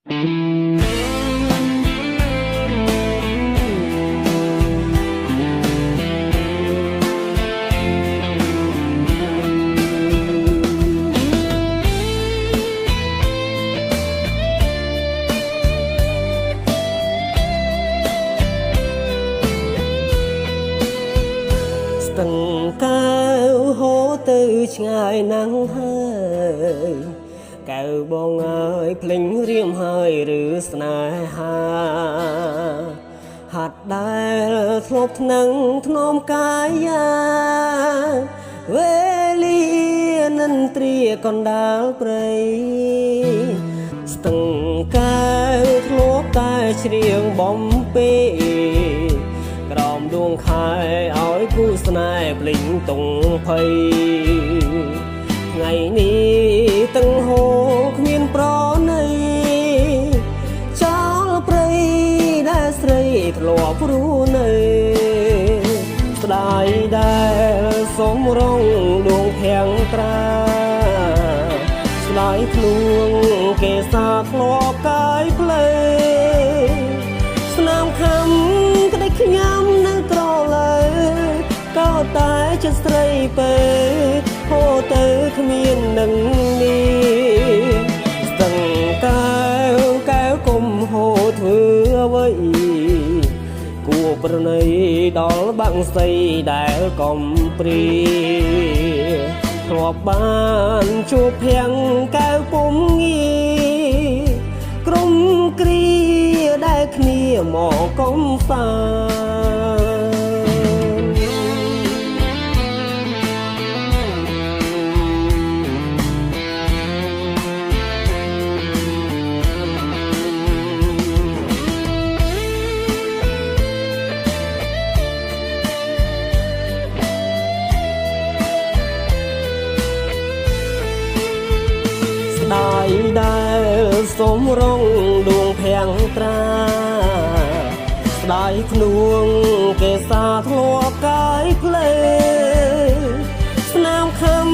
ស្ទឹងកែវហូរទៅឆ្ងាយណាស់ហើយកែវបងអើយភ្លេងរៀមហើយឬស្នេហាហាត់ដែលធ្លាប់ថ្នឹងធ្នមកាយាវេលានិន្ទ្រាកណ្ដាលព្រៃស្ទឹងកែវធ្លាប់តែច្រៀងបំពេក្រោមដួងខែឲ្យគូស្នេហ៍ភ្លេងតុងភ័យថ្ងៃនេះទាំងហូរគ្មានប្រណីចោលព្រៃដែលស្រីធ្លាប់រស់នៅស្ដាយដែលសុំរងដួងភាំងត្រាស្ដាយខ្លួនគេសាធ្លាប់កាយភ្លេស្នាមខំក្តីខ្ញាំនៅក្រលើក៏តែចិត្តស្រីពេកហូរទៅគ្មាននឹងនេះស្ទឹងកែវគុំហូរធ្វើអ្វីគួរប្រណីដល់បាំងសីដែលកំព្រាធ្លាប់បានជួបភាំងកែវពុំងាក្រុមគ្រាដែលគ្នាមកកំសាស្ដាយដែលសុំរងដួងភាំងត្រាស្ដាយខ្លួនគេសាធ្លាប់កាយភ្លេស្នាមខំ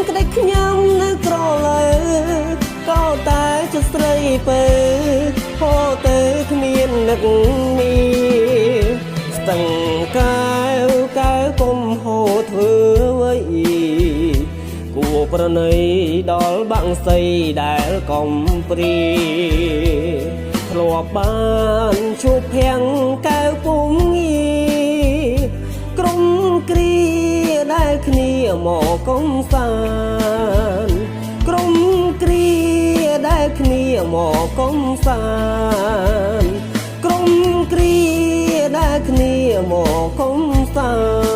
ក្តីខ្ញាំនៅក្រលើក៏តែចិត្តស្រីពេកហូរទៅគ្មាននឹកនេះស្ទឹងកែវគុំហូរធ្វើអ្វីគួរប្រណីដល់បាំងសីដែលកំព្រាធ្លាប់បានជួបភាំងកែវពុំងាក្រុមគ្រាដែលគ្នាមកកំសាន្តក្រុមគ្រាដែលគ្នាមកកំសាន្តក្រុមគ្រាដែលគ្នាមកកំសាន្ត